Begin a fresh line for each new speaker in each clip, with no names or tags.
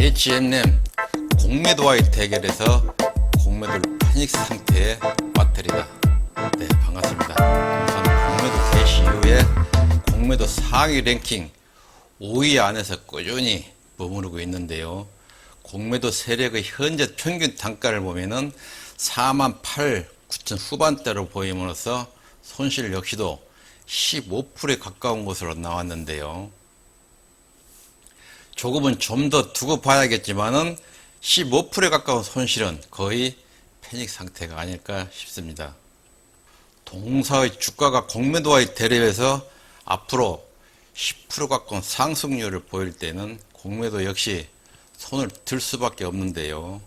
H&M 공매도와의 대결에서 공매도를 패닉 상태에 빠뜨리다. 네, 반갑습니다. 우선 공매도 개시 이후에 공매도 상위 랭킹 5위 안에서 꾸준히 머무르고 있는데요. 공매도 세력의 현재 평균 단가를 보면은 48,9천 후반대로 보임으로써 손실 역시도 15%에 가까운 것으로 나왔는데요. 조금은 좀 더 두고 봐야겠지만은 15%에 가까운 손실은 거의 패닉 상태가 아닐까 싶습니다. 동사의 주가가 공매도와의 대립에서 앞으로 10% 가까운 상승률을 보일 때는 공매도 역시 손을 들 수밖에 없는데요.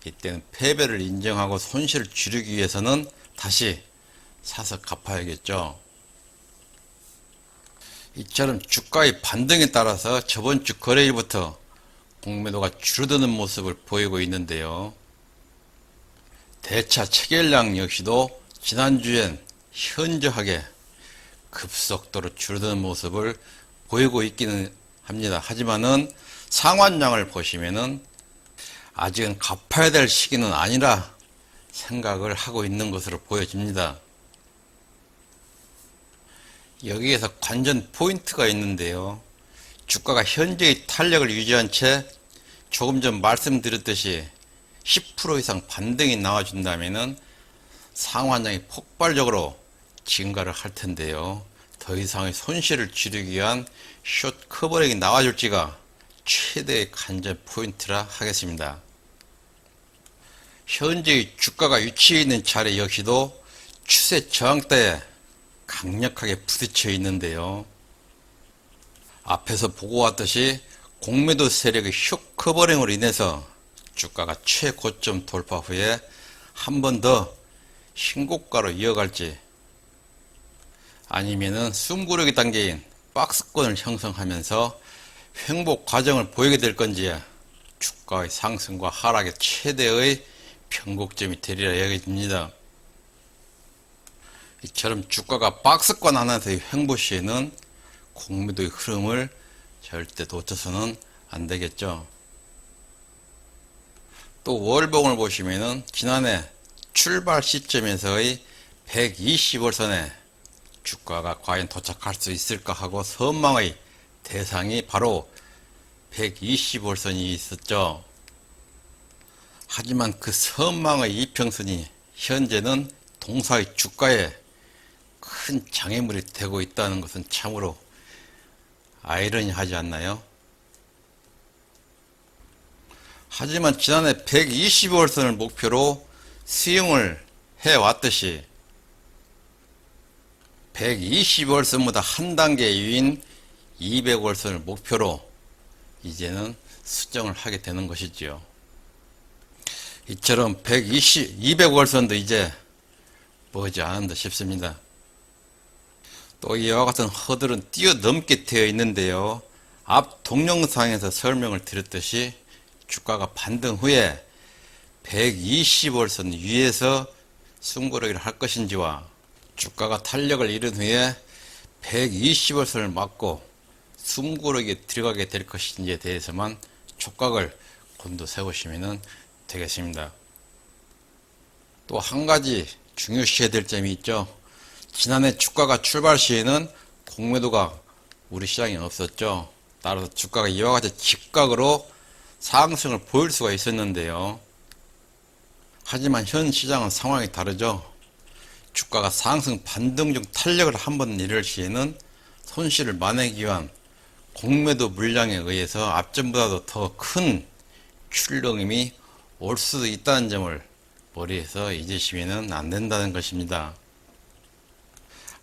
이때는 패배를 인정하고 손실을 줄이기 위해서는 다시 사서 갚아야겠죠. 이처럼 주가의 반등에 따라서 저번 주 거래일부터 공매도가 줄어드는 모습을 보이고 있는데요. 대차 체결량 역시도 지난주엔 현저하게 급속도로 줄어드는 모습을 보이고 있기는 합니다. 하지만은 상환량을 보시면은 아직은 갚아야 될 시기는 아니라 생각을 하고 있는 것으로 보여집니다. 여기에서 관전 포인트가 있는데요. 주가가 현재의 탄력을 유지한 채 조금 전 말씀드렸듯이 10% 이상 반등이 나와준다면은 상환량이 폭발적으로 증가를 할 텐데요. 더 이상의 손실을 줄이기 위한 숏 커버력이 나와줄지가 최대의 관전 포인트라 하겠습니다. 현재의 주가가 위치해 있는 자리 역시도 추세 저항대에 강력하게 부딪혀 있는데요. 앞에서 보고 왔듯이 공매도 세력의 숏 커버링으로 인해서 주가가 최고점 돌파 후에 한 번 더 신고가로 이어갈지 아니면은 숨고르기 단계인 박스권을 형성하면서 횡보 과정을 보이게 될 건지 주가의 상승과 하락의 최대의 변곡점이 되리라 여겨집니다. 이처럼 주가가 박스권 안에서의 횡보 시에는 공매도의 흐름을 절대 놓쳐서는 안 되겠죠. 또 월봉을 보시면은 지난해 출발 시점에서의 120월선에 주가가 과연 도착할 수 있을까 하고 선망의 대상이 바로 120월선이 있었죠. 하지만 그 선망의 이평선이 현재는 동사의 주가에 큰 장애물이 되고 있다는 것은 참으로 아이러니하지 않나요? 하지만 지난해 120월선을 목표로 수용을 해왔듯이 120월선보다 한 단계 위인 200월선을 목표로 이제는 수정을 하게 되는 것이지요. 이처럼 200월선도 이제 머지 않은 듯 싶습니다. 또 이와 같은 허들은 뛰어넘게 되어 있는데요. 앞 동영상에서 설명을 드렸듯이 주가가 반등 후에 120월선 위에서 숨고르기를 할 것인지와 주가가 탄력을 잃은 후에 120월선을 맞고 숨고르기에 들어가게 될 것인지에 대해서만 촉각을 곤두세우시면 되겠습니다. 또 한 가지 중요시해야 될 점이 있죠. 지난해 주가가 출발 시에는 공매도가 우리 시장에 없었죠. 따라서 주가가 이와 같이 직각으로 상승을 보일 수가 있었는데요. 하지만 현 시장은 상황이 다르죠. 주가가 상승 반등 중 탄력을 한번 이룰 시에는 손실을 만회하기 위한 공매도 물량에 의해서 앞전보다도 더 큰 출렁임이 올 수도 있다는 점을 머리에서 잊으시면 안 된다는 것입니다.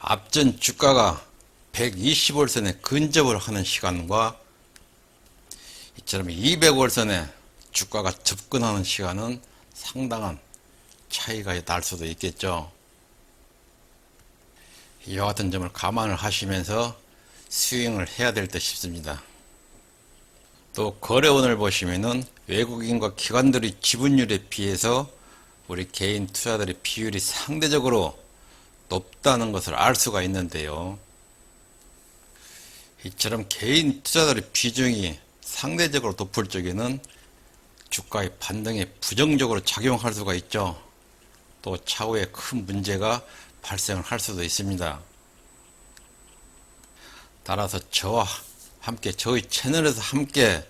앞전 주가가 120월선에 근접을 하는 시간과 이처럼 200월선에 주가가 접근하는 시간은 상당한 차이가 날 수도 있겠죠. 이와 같은 점을 감안을 하시면서 스윙을 해야 될 듯 싶습니다. 또 거래원을 보시면은 외국인과 기관들의 지분율에 비해서 우리 개인 투자들의 비율이 상대적으로 높다는 것을 알 수가 있는데요. 이처럼 개인 투자자들의 비중이 상대적으로 높을 적에는 주가의 반등에 부정적으로 작용할 수가 있죠. 또 차후에 큰 문제가 발생을 할 수도 있습니다. 따라서 저와 함께 저희 채널에서 함께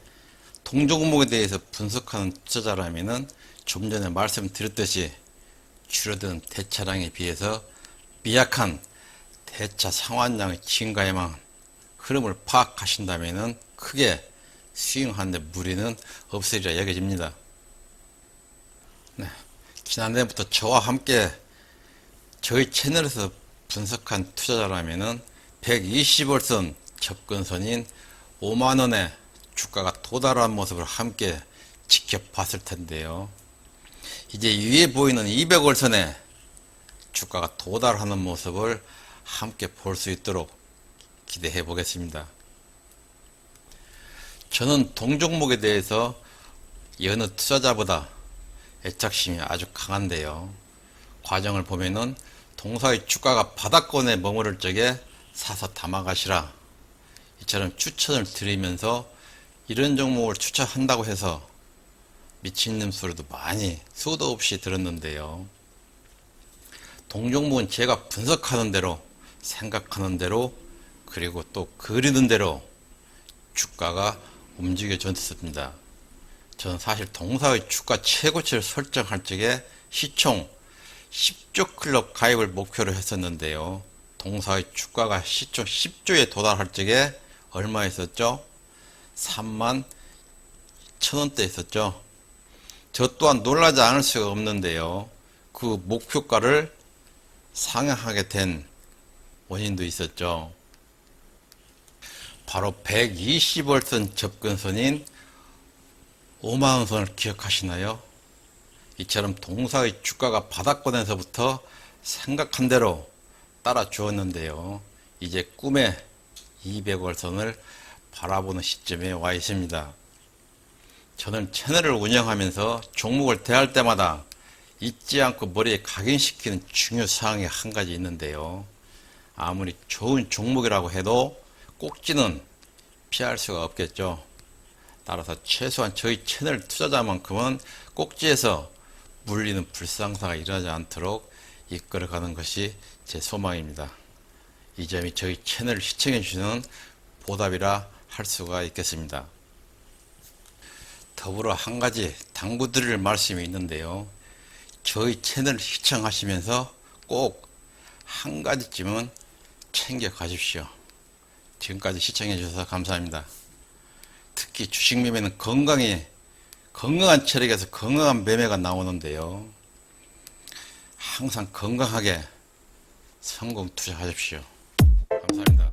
동종목에 대해서 분석하는 투자자라면은 좀 전에 말씀드렸듯이 줄어든 대차량에 비해서 미약한 대차 상환량의 증가에만 흐름을 파악하신다면은 크게 스윙하는데 무리는 없으리라 여겨집니다. 네, 지난해부터 저와 함께 저희 채널에서 분석한 투자자라면은 120월선 접근선인 5만원에 주가가 도달한 모습을 함께 지켜봤을 텐데요. 이제 위에 보이는 200월선에 주가가 도달하는 모습을 함께 볼 수 있도록 기대해 보겠습니다. 저는 동종목에 대해서 여느 투자자보다 애착심이 아주 강한데요. 과정을 보면은 동사의 주가가 바닥권에 머무를 적에 사서 담아가시라, 이처럼 추천을 드리면서 이런 종목을 추천한다고 해서 미친놈 소리도 많이 수도 없이 들었는데요. 동종목은 제가 분석하는 대로, 생각하는 대로, 그리고 또 그리는 대로 주가가 움직여졌습니다. 저는 사실 동사의 주가 최고치를 설정할 적에 시총 10조 클럽 가입을 목표로 했었는데요. 동사의 주가가 시총 10조에 도달할 적에 얼마 있었죠? 3만 1천원대 있었죠. 저 또한 놀라지 않을 수가 없는데요. 그 목표가를 상향하게 된 원인도 있었죠. 바로 120월선 접근선인 5만원선을 기억하시나요? 이처럼 동사의 주가가 바닥권에서부터 생각한 대로 따라 주었는데요. 이제 꿈의 200월선을 바라보는 시점에 와 있습니다. 저는 채널을 운영하면서 종목을 대할 때마다 잊지 않고 머리에 각인시키는 중요 사항이 한 가지 있는데요. 아무리 좋은 종목이라고 해도 꼭지는 피할 수가 없겠죠. 따라서 최소한 저희 채널 투자자만큼은 꼭지에서 물리는 불상사가 일어나지 않도록 이끌어가는 것이 제 소망입니다. 이 점이 저희 채널을 시청해 주시는 보답이라 할 수가 있겠습니다. 더불어 한 가지 당부드릴 말씀이 있는데요. 저희 채널을 시청하시면서 꼭 한 가지쯤은 챙겨 가십시오. 지금까지 시청해 주셔서 감사합니다. 특히 주식 매매는 건강한 체력에서 건강한 매매가 나오는데요. 항상 건강하게 성공 투자하십시오. 감사합니다.